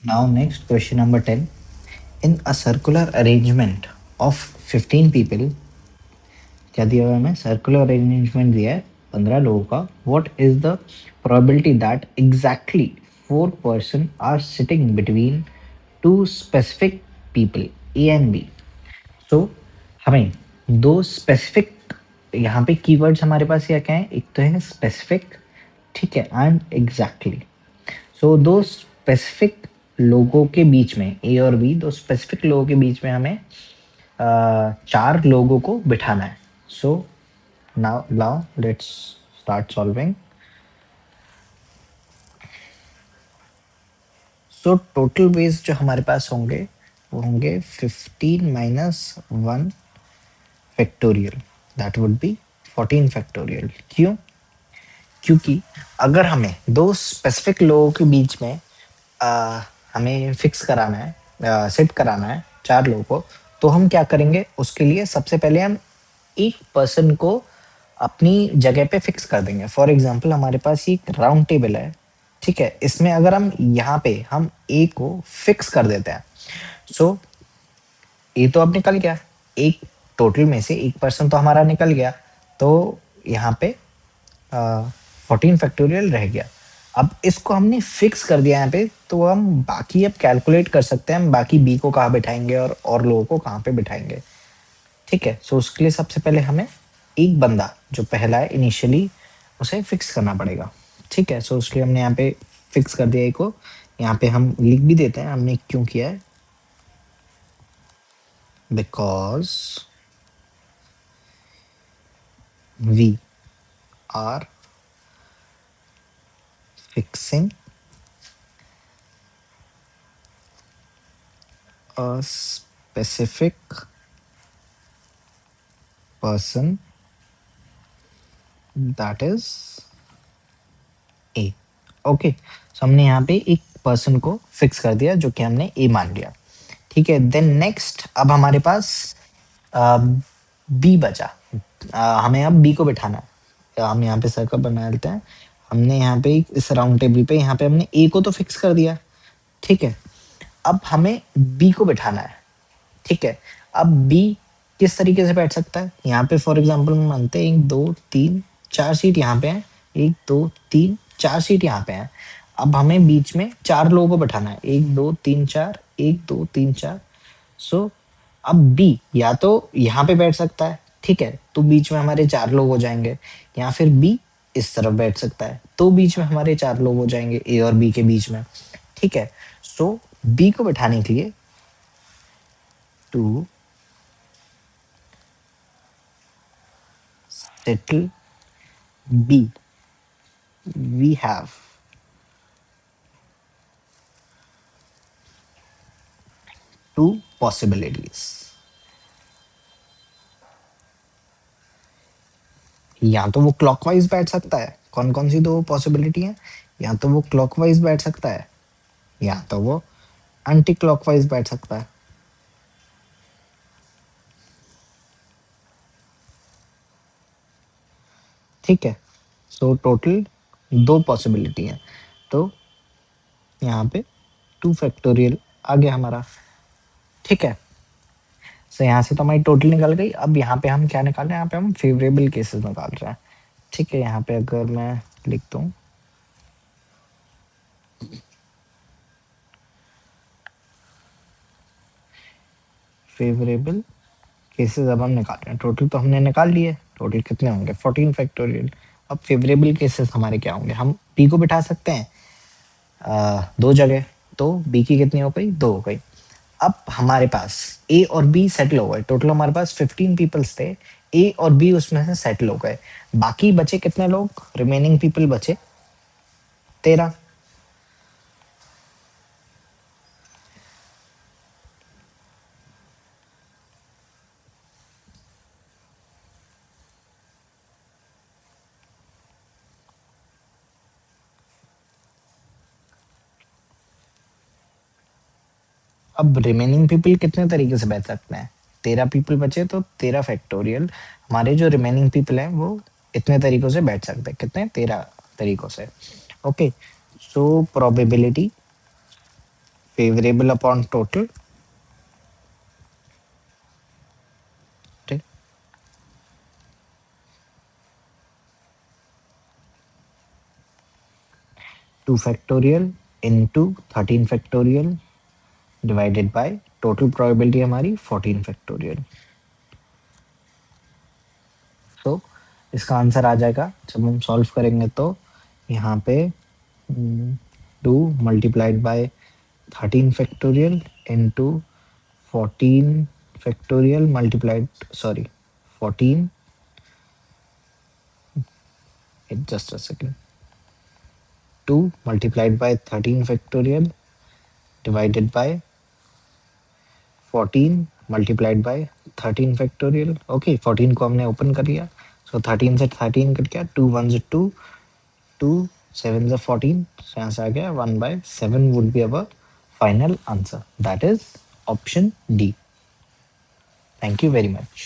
Now next question number 10. In a circular arrangement of 15 people, क्या दिया हुआ है हमें? सर्कुलर अरेंजमेंट दिया है 15 लोगों का. What is the probability that exactly 4 person are sitting between two specific people A and B? So हमें दो स्पेसिफिक यहाँ पे कीवर्ड्स हमारे पास क्या क्या है? एक तो है स्पेसिफिक, ठीक है, एंड एग्जैक्टली. सो दो स्पेसिफिक लोगों के बीच में ए और बी, दो स्पेसिफिक लोगों के बीच में हमें चार लोगों को बिठाना है. So now let's start solving. So total ways जो हमारे पास होंगे वो होंगे 15 minus 1 factorial, that would be 14 factorial. क्यों? क्योंकि अगर हमें दो स्पेसिफिक लोगों के बीच में हमें फिक्स कराना है, सेट कराना है चार लोगों को, तो हम क्या करेंगे? उसके लिए सबसे पहले हम एक पर्सन को अपनी जगह पे फिक्स कर देंगे. फॉर एग्जांपल हमारे पास एक राउंड टेबल है, ठीक है, इसमें अगर हम यहाँ पे हम ए को फिक्स कर देते हैं, सो ए तो अब निकल गया, एक टोटल में से एक पर्सन तो हमारा निकल गया, तो यहाँ पे 14 फैक्टोरियल रह गया. अब इसको हमने फिक्स कर दिया यहाँ पे, तो हम बाकी अब कैलकुलेट कर सकते हैं हम बाकी बी को कहाँ बिठाएंगे और लोगों को कहाँ पे बिठाएंगे. ठीक है, सो उसके लिए सबसे पहले हमें एक बंदा जो पहला है इनिशियली उसे फिक्स करना पड़ेगा. ठीक है, सो उसके लिए हमने यहाँ पे फिक्स कर दिया एक को. यहाँ पे हम लिख भी देते हैं हमने क्यों किया है. Because we are fixing a specific person, that is A. Okay, so हमने यहाँ पे एक पर्सन को फिक्स कर दिया जो कि हमने ए मान लिया. ठीक है, देन नेक्स्ट अब हमारे पास बी बचा. हमें अब बी को बिठाना है. हम यहाँ पे सर्कल बना लेते हैं. हमने यहाँ पे इस राउंड टेबल पे यहाँ पे हमने ए को तो फिक्स कर दिया. ठीक है, अब हमें बी को बिठाना है. ठीक है, अब बी किस तरीके से बैठ सकता है? यहाँ पे फॉर एग्जांपल हम मानते हैं 1 2 3 4 सीट यहाँ पे हैं, 1 2 3 4 सीट यहाँ पे हैं. अब हमें बीच में चार लोगों को बैठाना है, 1 2 3 4, 1 2 3 4. सो अब बी या तो यहाँ पे बैठ सकता है, ठीक है, तो बीच में हमारे चार लोग हो जाएंगे, या फिर बी इस तरफ बैठ सकता है, तो बीच में हमारे चार लोग हो जाएंगे ए और बी के बीच में. ठीक है, सो बी को बैठाने के लिए to settle B, we have two possibilities. या तो वो क्लॉकवाइज बैठ सकता है. कौन कौन सी दो पॉसिबिलिटी है? या तो वो क्लॉकवाइज बैठ सकता है, या तो वो एंटी क्लॉकवाइज बैठ सकता है. ठीक है, सो टोटल दो पॉसिबिलिटी है, तो यहाँ पे 2 फैक्टोरियल आ गया हमारा. ठीक है, सो यहाँ से तो हमारी टोटल निकल गई. अब यहाँ पे हम क्या निकाल रहे हैं? यहाँ पे हम फेवरेबल केसेस निकाल रहे हैं. ठीक है, यहाँ पे अगर मैं लिखता हूँ फेवरेबल केसेस, अब हम निकाल रहे हैं. टोटल तो हमने निकाल लिए, टोटल कितने होंगे? 14 फैक्टोरियल. अब फेवरेबल केसेस हमारे क्या होंगे? हम बी को बिठा सकते हैं दो जगह, तो बी की कितनी हो गई? दो हो गई. अब हमारे पास ए और बी सेटल हो गए. टोटल हमारे पास 15 पीपल्स थे, ए और बी उसमें से सेटल हो गए. बाकी बचे कितने लोग? रिमेनिंग पीपल बचे 13. अब रिमेनिंग पीपल कितने तरीके से बैठ सकते हैं? 13 पीपल बचे, तो 13 फैक्टोरियल. हमारे जो रिमेनिंग पीपल हैं वो इतने तरीकों से बैठ सकते हैं. कितने? 13 तरीकों से. Okay, so probability favorable upon total. Okay. 2 factorial into 13 factorial divided by total probability हमारी 14 factorial. तो इसका आंसर आ जाएगा जब हम सॉल्व करेंगे तो यहाँ पे 2 multiplied by 13 factorial into 14 factorial multiplied, sorry 14, just a second, 2 multiplied by 13 factorial divided by 14 multiplied by 13 factorial. Okay 14 को हमने ओपन कर लिया, सो 13 से 13 कट गया, 2 1 से 2, 2 7 से 14, so यहाँ से आ गया 1/7 would be our final answer. That is option D. Thank you very much.